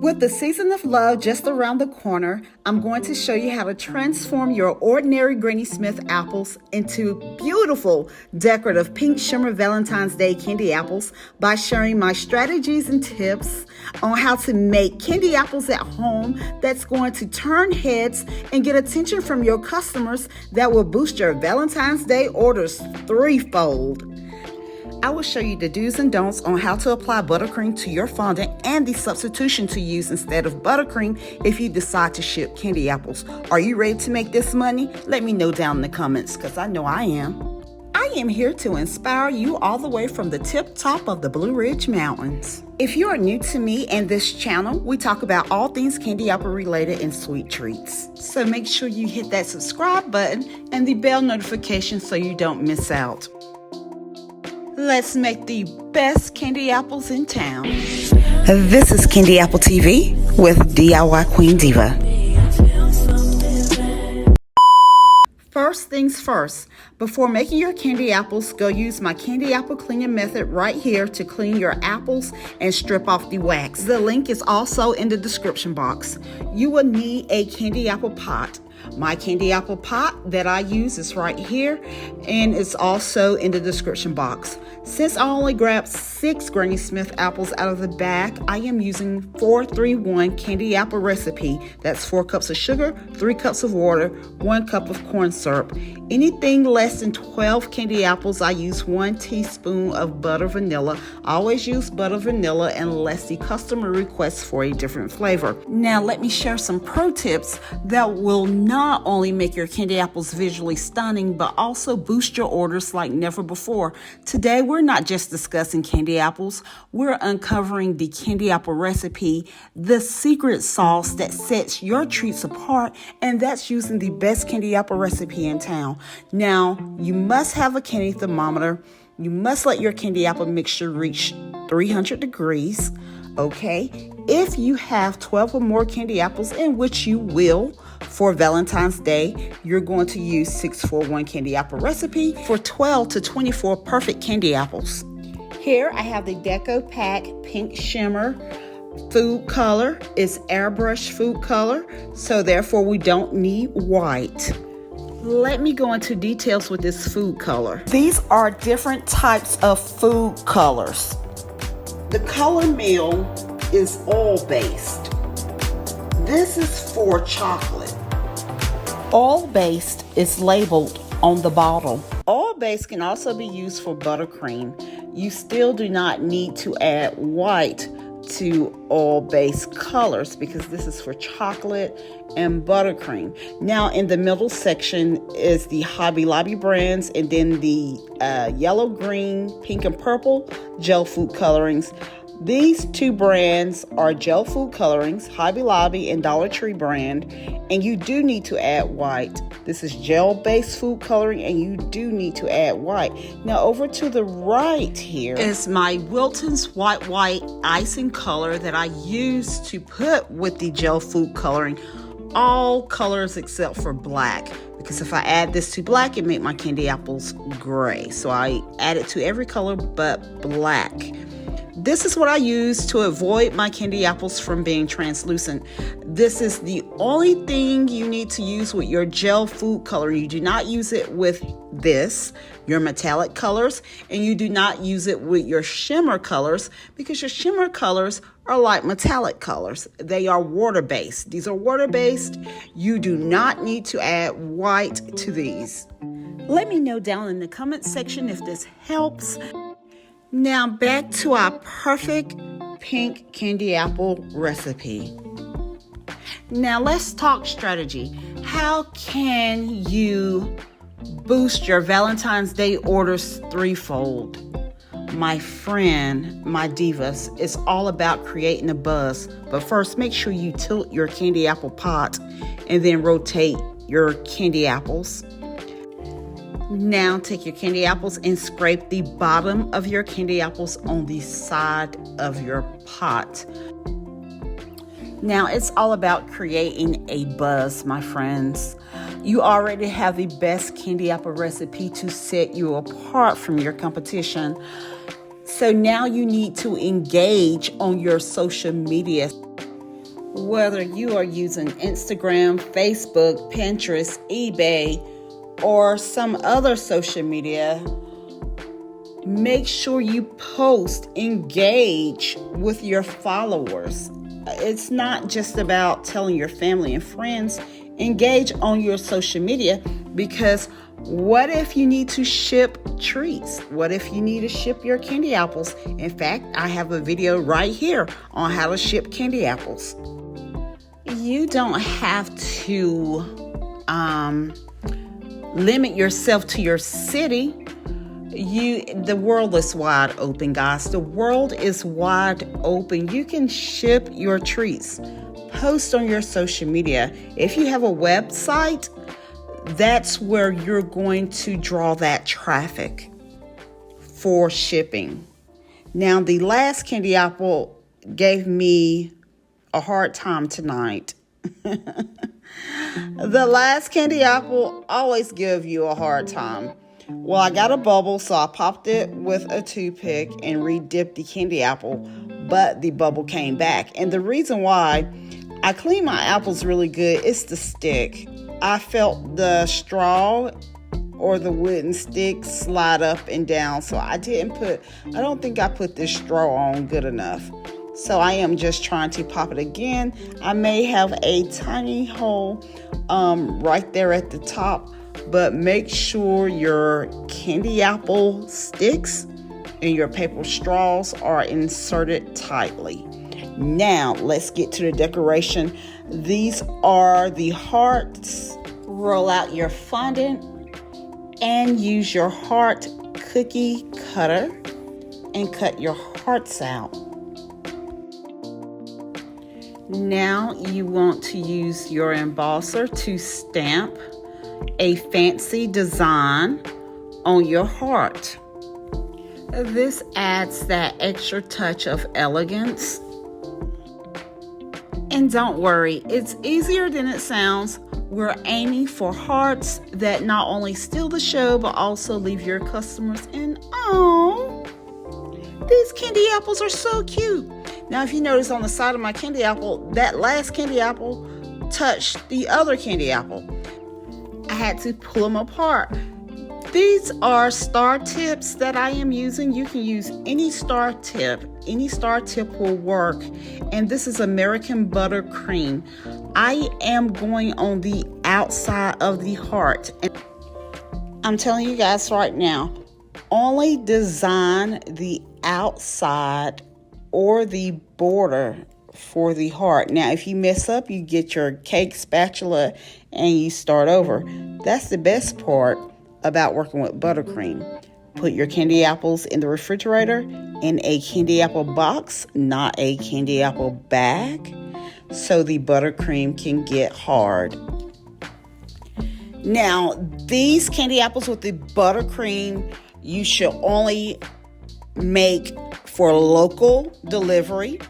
With the season of love just around the corner, I'm going to show you how to transform your ordinary Granny Smith apples into beautiful, decorative pink shimmer Valentine's Day candy apples by sharing my strategies and tips on how to make candy apples at home that's going to turn heads and get attention from your customers that will boost your Valentine's Day orders threefold. I will show you the do's and don'ts on how to apply buttercream to your fondant and the substitution to use instead of buttercream if you decide to ship candy apples. Are you ready to make this money? Let me know down in the comments because I know I am. I am here to inspire you all the way from the tip top of the Blue Ridge Mountains. If you are new to me and this channel, we talk about all things candy apple related and sweet treats. So make sure you hit that subscribe button and the bell notification so you don't miss out. Let's make the best candy apples in town. This is Candy Apple TV with DIY Queen Diva. First things first, before making your candy apples, go use my candy apple cleaning method right here to clean your apples and strip off the wax. The link is also in the description box. You will need a candy apple pot. My candy apple pot that I use is right here and it's also in the description box. Since I only grabbed 6 Granny Smith apples out of the bag, I am using 4-3-1 candy apple recipe. That's 4 cups of sugar, 3 cups of water, 1 cup of corn syrup. Anything less than 12 candy apples, I use 1 teaspoon of butter vanilla. I always use butter vanilla unless the customer requests for a different flavor. Now let me share some pro tips that will not only make your candy apples visually stunning, but also boost your orders like never before. Today, we're not just discussing candy apples, we're uncovering the candy apple recipe, the secret sauce that sets your treats apart, and that's using the best candy apple recipe in town. Now, you must have a candy thermometer. You must let your candy apple mixture reach 300 degrees, okay? If you have 12 or more candy apples, in which you will, for Valentine's Day, you're going to use 6-4-1 candy apple recipe for 12 to 24 perfect candy apples. Here I have the Deco Pack Pink Shimmer food color. It's airbrush food color, so therefore we don't need white. Let me go into details with this food color. These are different types of food colors. The color meal is oil-based. This is for chocolate. Oil-based is labeled on the bottle. Oil-based can also be used for buttercream. You still do not need to add white to oil-based colors because this is for chocolate and buttercream. Now in the middle section is the Hobby Lobby brands, and then the yellow, green, pink, and purple gel food colorings. These 2 brands are gel food colorings, Hobby Lobby and Dollar Tree brand, and you do need to add white. This is gel-based food coloring, and you do need to add white. Now over to the right here is my Wilton's White icing color that I use to put with the gel food coloring. All colors except for black, because if I add this to black, it makes my candy apples gray. So I add it to every color but black. This is what I use to avoid my candy apples from being translucent. This is the only thing you need to use with your gel food color. You do not use it with this, your metallic colors, and you do not use it with your shimmer colors because your shimmer colors are like metallic colors. They are water-based. These are water-based. You do not need to add white to these. Let me know down in the comment section if this helps. Now back to our perfect pink candy apple recipe. Now let's talk strategy. How can you boost your Valentine's Day orders threefold? My friend, my divas, it's all about creating a buzz. But first, make sure you tilt your candy apple pot and then rotate your candy apples. Now take your candy apples and scrape the bottom of your candy apples on the side of your pot. Now it's all about creating a buzz, my friends. You already have the best candy apple recipe to set you apart from your competition. So now you need to engage on your social media. Whether you are using Instagram, Facebook, Pinterest, eBay, or some other social media, make sure you post, engage with your followers. It's not just about telling your family and friends. Engage on your social media, because what if you need to ship treats? What if you need to ship your candy apples? In fact, I have a video right here on how to ship candy apples. You don't have to limit yourself to your city. The world is wide open, guys. The world is wide open. You can ship your treats. Post on your social media. If you have a website, that's where you're going to draw that traffic for shipping. Now, the last candy apple gave me a hard time tonight. The last candy apple always give you a hard time. Well, I got a bubble, so I popped it with a toothpick and re-dipped the candy apple, but the bubble came back. And the reason why, I clean my apples really good, it's the stick. I felt the straw or the wooden stick slide up and down, so I don't think I put this straw on good enough. So I am just trying to pop it again. I may have a tiny hole right there at the top, but make sure your candy apple sticks and your paper straws are inserted tightly. Now, let's get to the decoration. These are the hearts. Roll out your fondant and use your heart cookie cutter and cut your hearts out. Now you want to use your embosser to stamp a fancy design on your heart. This adds that extra touch of elegance. And don't worry, it's easier than it sounds. We're aiming for hearts that not only steal the show, but also leave your customers in awe. These candy apples are so cute. Now, if you notice on the side of my candy apple, that last candy apple touched the other candy apple. I had to pull them apart. These are star tips that I am using. You can use any star tip. Any star tip will work. And this is American buttercream. I am going on the outside of the heart. And I'm telling you guys right now, only design the outside or the border for the heart. Now, if you mess up, you get your cake spatula and you start over. That's the best part about working with buttercream. Put your candy apples in the refrigerator in a candy apple box, not a candy apple bag, so the buttercream can get hard. Now, these candy apples with the buttercream, you should only make for local delivery.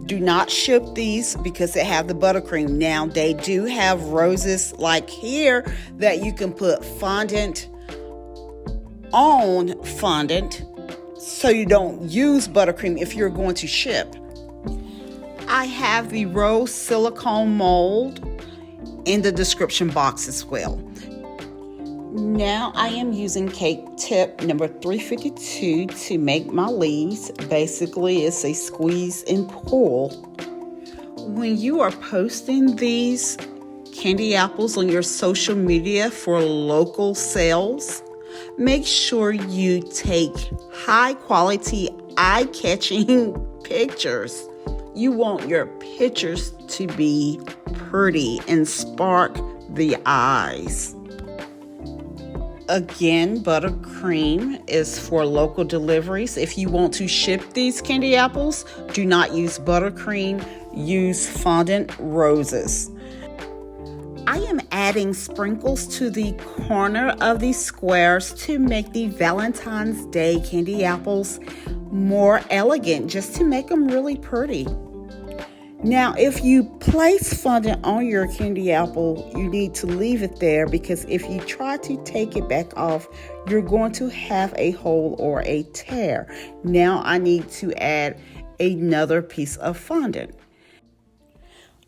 Do not ship these because they have the buttercream. Now, they do have roses like here that you can put fondant on fondant so you don't use buttercream if you're going to ship. I have the rose silicone mold in the description box as well. Now I am using cake tip number 352 to make my leaves. Basically, it's a squeeze and pull. When you are posting these candy apples on your social media for local sales, make sure you take high quality, eye-catching pictures. You want your pictures to be pretty and spark the eyes. Again, buttercream is for local deliveries. If you want to ship these candy apples, do not use buttercream, use fondant roses. I am adding sprinkles to the corner of these squares to make the Valentine's Day candy apples more elegant, just to make them really pretty. Now, if you place fondant on your candy apple, you need to leave it there, because if you try to take it back off, you're going to have a hole or a tear. Now I need to add another piece of fondant.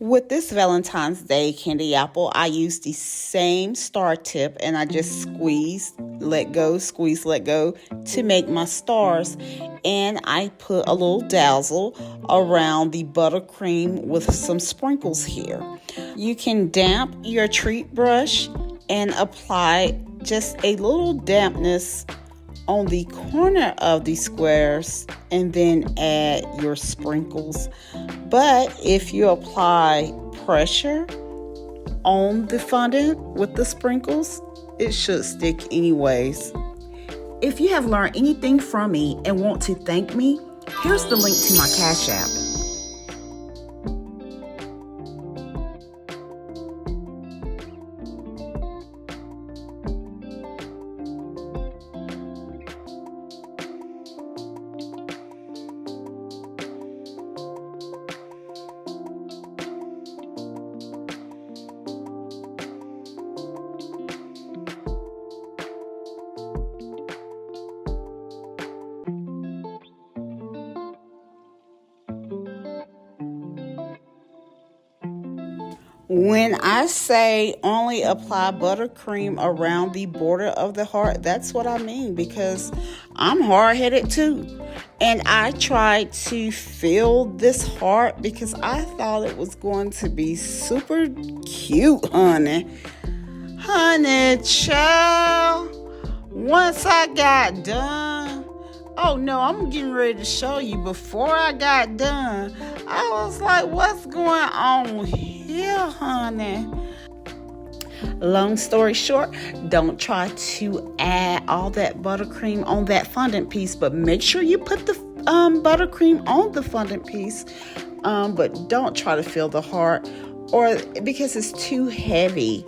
With this Valentine's Day candy apple, I used the same star tip and I just squeeze, let go, squeeze, let go to make my stars. And I put a little dazzle around the buttercream with some sprinkles here. You can damp your treat brush and apply just a little dampness on the corner of the squares and then add your sprinkles. But if you apply pressure on the fondant with the sprinkles, it should stick anyways. If you have learned anything from me and want to thank me, here's the link to my Cash App. When I say only apply buttercream around the border of the heart, that's what I mean, because I'm hard-headed too. And I tried to fill this heart because I thought it was going to be super cute, honey. Honey, child. Once I got done, oh no, I'm getting ready to show you. Before I got done, I was like, what's going on here, honey? Long story short, don't try to add all that buttercream on that fondant piece, but make sure you put the buttercream on the fondant piece, but don't try to fill the heart or because it's too heavy.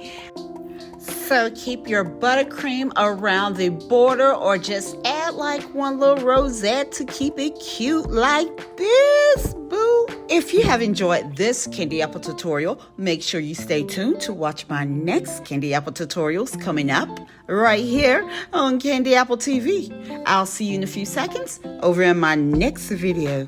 So keep your buttercream around the border or just add like one little rosette to keep it cute like this, boo. If you have enjoyed this candy apple tutorial, make sure you stay tuned to watch my next candy apple tutorials coming up right here on Candy Apple TV. I'll see you in a few seconds over in my next video.